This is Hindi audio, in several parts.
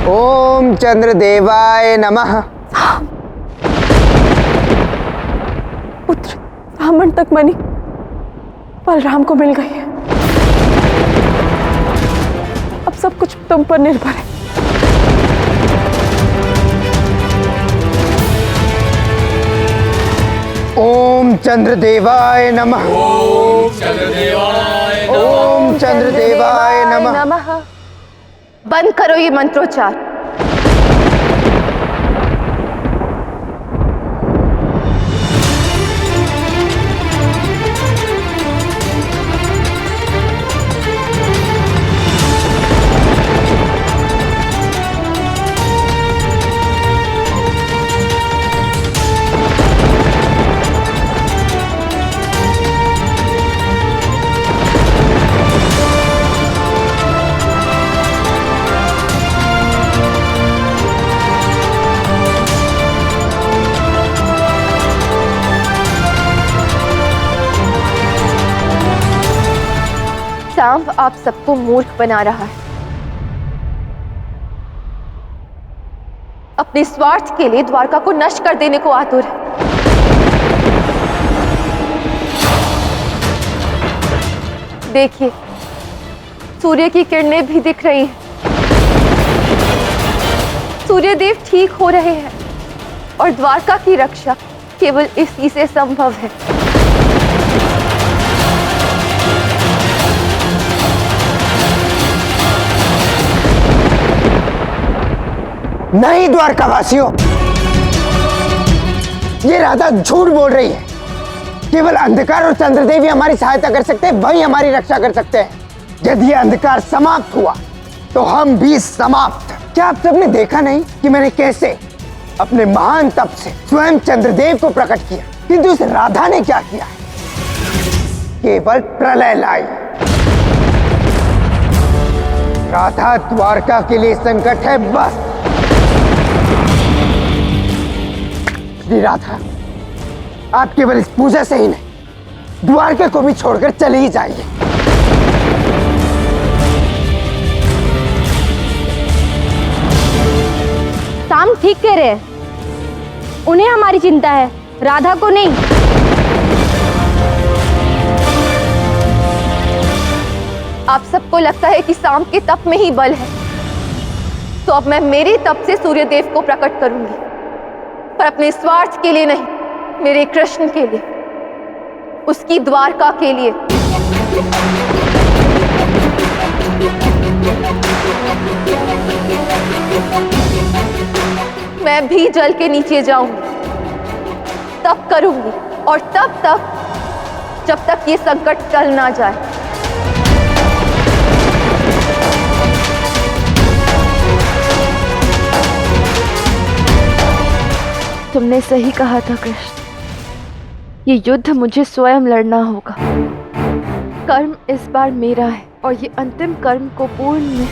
ओम चंद्रदेवाय नमः। पुत्र ब्राह्मण तक मनी बलराम को मिल गई है। अब सब कुछ तुम पर निर्भर है। ओम चंद्रदेवाय नमः। ओम चंद्रदेवाय नमः। ओम चंद्रदेवाय नमः। बंद करो ये मंत्रोच्चार। सांप आप सबको मूर्ख बना रहा है। अपने स्वार्थ के लिए द्वारका को नष्ट कर देने को आतुर है। देखिए, सूर्य की किरणें भी दिख रही हैं। सूर्यदेव ठीक हो रहे हैं और द्वारका की रक्षा केवल इसी से संभव है। नहीं द्वारकावासियों, ये राधा झूठ बोल रही है। केवल अंधकार और चंद्रदेव ही हमारी सहायता कर सकते हैं, वही हमारी रक्षा कर सकते हैं। यदि अंधकार समाप्त हुआ तो हम भी समाप्त। क्या आप सबने देखा नहीं कि मैंने कैसे अपने महान तप से स्वयं चंद्रदेव को प्रकट किया, किंतु उस राधा ने क्या किया है? केवल प्रलय लाई। राधा द्वारका के लिए संकट है बस। श्री राधा, आप केवल इस पूजा से ही नहीं, द्वारका को भी छोड़कर चले ही जाइए। साम ठीक कह रहे हैं। उन्हें हमारी चिंता है, राधा को नहीं। आप सबको लगता है कि सांम के तप में ही बल है, तो अब मैं मेरे तप से सूर्यदेव को प्रकट करूंगी, पर अपने स्वार्थ के लिए नहीं, मेरे कृष्ण के लिए, उसकी द्वारका के लिए। मैं भी जल के नीचे जाऊंगी, तप करूंगी, और तब तक जब तक ये संकट टल ना जाए। तुमने सही कहा था कृष्ण, ये युद्ध मुझे स्वयं लड़ना होगा। कर्म इस बार मेरा है और ये अंतिम कर्म को पूर्ण में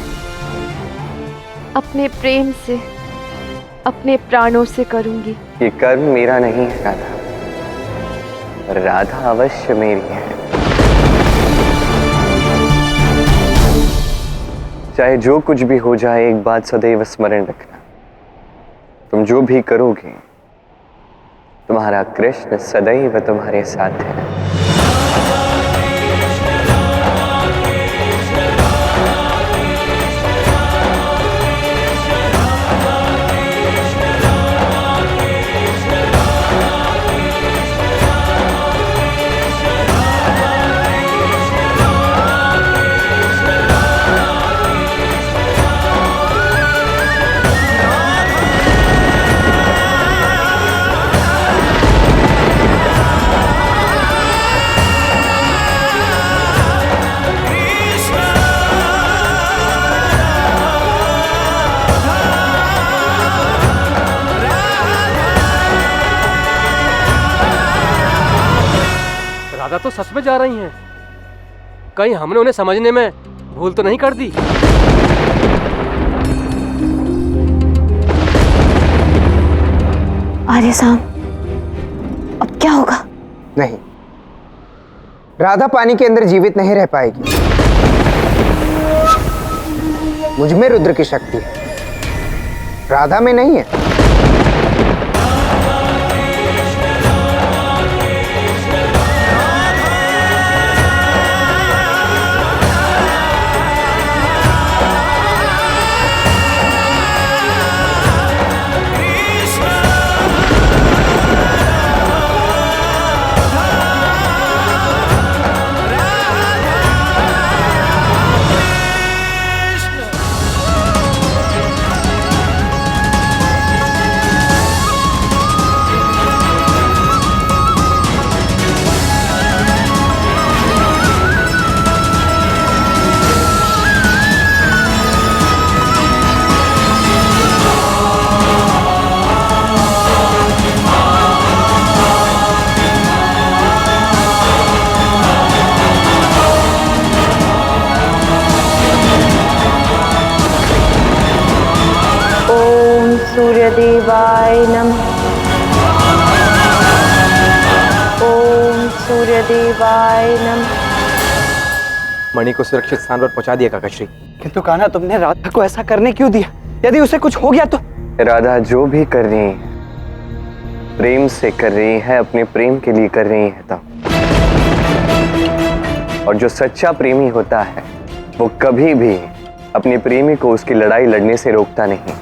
अपने प्रेम से, अपने प्राणों से करूंगी। ये कर्म मेरा नहीं है राधा, पर राधा अवश्य मेरी है। चाहे जो कुछ भी हो जाए, एक बात सदैव स्मरण रखना, तुम जो भी करोगे, तुम्हारा कृष्ण सदैव तुम्हारे साथ है। राधा तो सच में जा रही हैं। कहीं हमने उन्हें समझने में भूल तो नहीं कर दी? आर्य साम, अब क्या होगा? नहीं, राधा पानी के अंदर जीवित नहीं रह पाएगी। मुझ में रुद्र की शक्ति है। राधा में नहीं है। सूर्यदेवाय नमः। ओम सूर्यदेवाय नमः। मणि को सुरक्षित स्थान पर पहुंचा दिया काकाश्री। किंतु कान्हा, तुमने राधा को ऐसा करने क्यों दिया? यदि उसे कुछ हो गया तो? राधा जो भी कर रही है प्रेम से कर रही है, अपने प्रेम के लिए कर रही है तब। और जो सच्चा प्रेमी होता है वो कभी भी अपने प्रेमी को उसकी लड़ाई लड़ने से रोकता नहीं,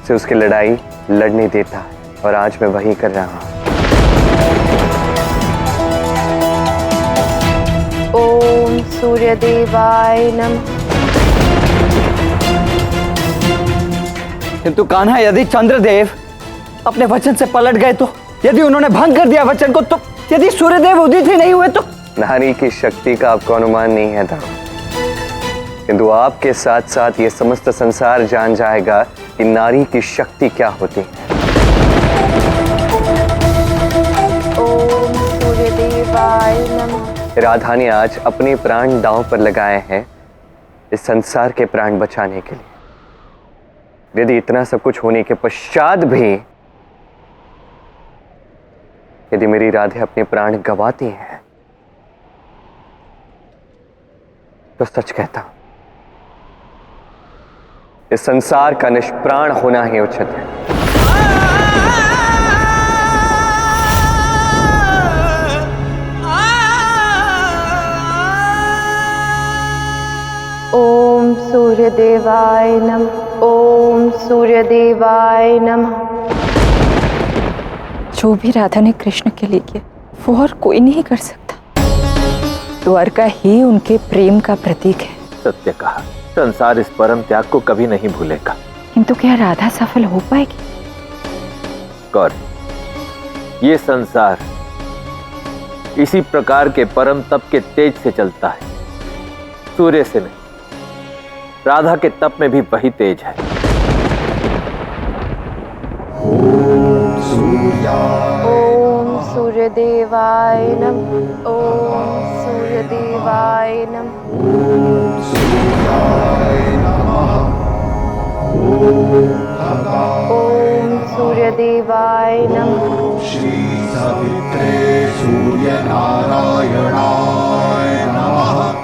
से उसकी लड़ाई लड़ने देता है। और आज मैं वही कर रहा हूं। ओम सूर्यदेवाय नमः। किंतु कान्हा, यदि चंद्रदेव अपने वचन से पलट गए तो? यदि उन्होंने भंग कर दिया वचन को तो? यदि सूर्यदेव उदित ही नहीं हुए तो? नारी की शक्ति का आपको अनुमान नहीं है था, किंतु आपके साथ साथ ये समस्त संसार जान जाएगा कि नारी की शक्ति क्या होती है। ओम सूर्यदेवाय नमः। राधा ने आज अपने प्राण दांव पर लगाए हैं इस संसार के प्राण बचाने के लिए। यदि इतना सब कुछ होने के पश्चात भी यदि मेरी राधे अपने प्राण गंवाती है तो सच कहता हूं, इस संसार का निष्प्राण होना ही उचित है। ओम सूर्यदेवाय नमः। ओम सूर्यदेवाय नमः। जो भी राधा ने कृष्ण के लिए किया वो और कोई नहीं कर सकता। द्वारका ही उनके प्रेम का प्रतीक है। सत्य कहा, संसार इस परम त्याग को कभी नहीं भूलेगा। किंतु क्या राधा सफल हो पाएगी? गौर, ये संसार इसी प्रकार के परम तप के तेज से चलता है, सूर्य से नहीं। राधा के तप में भी वही तेज है। ओम सूर्यदेवाय नमः। ओम सूर्यदेवाय नमः। ओम सूर्यदेवाय नमः। श्री सवित्रे सूर्य नारायणाय नमः।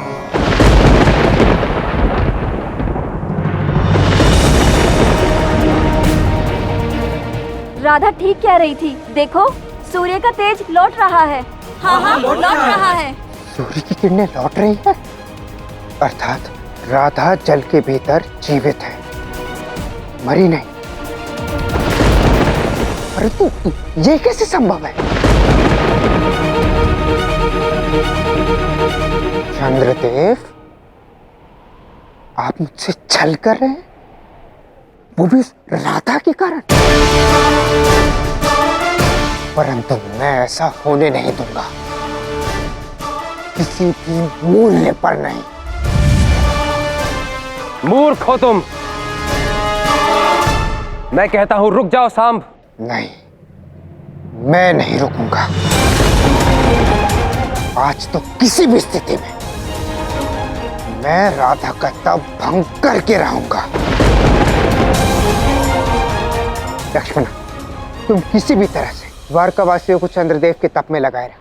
राधा ठीक कह रही थी, देखो सूर्य का तेज लौट रहा है। हाँ, लौट रहा है। सूर्य की किरणें लौट रही है, अर्थात राधा जल के भीतर जीवित है, मरी नहीं। परंतु ये कैसे संभव है? चंद्रदेव, आप मुझसे छल कर रहे हैं, वो भी राधा के कारण। परंतु मैं ऐसा होने नहीं दूंगा, किसी भी मूल्य पर नहीं। मूर्ख हो तुम। मैं कहता हूं रुक जाओ सांब। नहीं, मैं नहीं रुकूंगा। आज तो किसी भी स्थिति में मैं राधा का तप भंग करके रहूंगा। लक्ष्मण, तुम किसी भी तरह से द्वारका वासियों को चंद्रदेव के तप में लगाए रखो।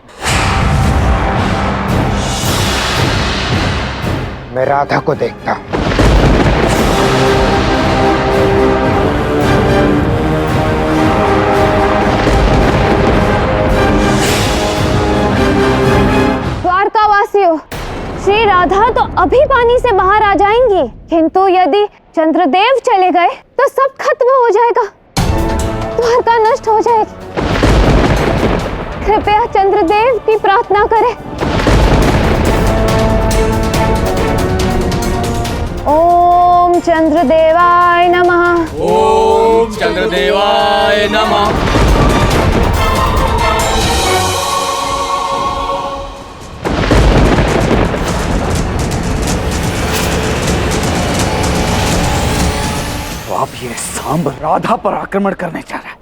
मैं राधा को देखता हूं। चंद्रदेव चले गए तो सब खत्म हो जाएगा, द्वारका नष्ट हो जाएगी। कृपया चंद्रदेव की प्रार्थना करें। ओम चंद्रदेवाय नमः। ओम चंद्रदेवाय नमः। तो अब ये सांब राधा पर आक्रमण करने जा रहा है।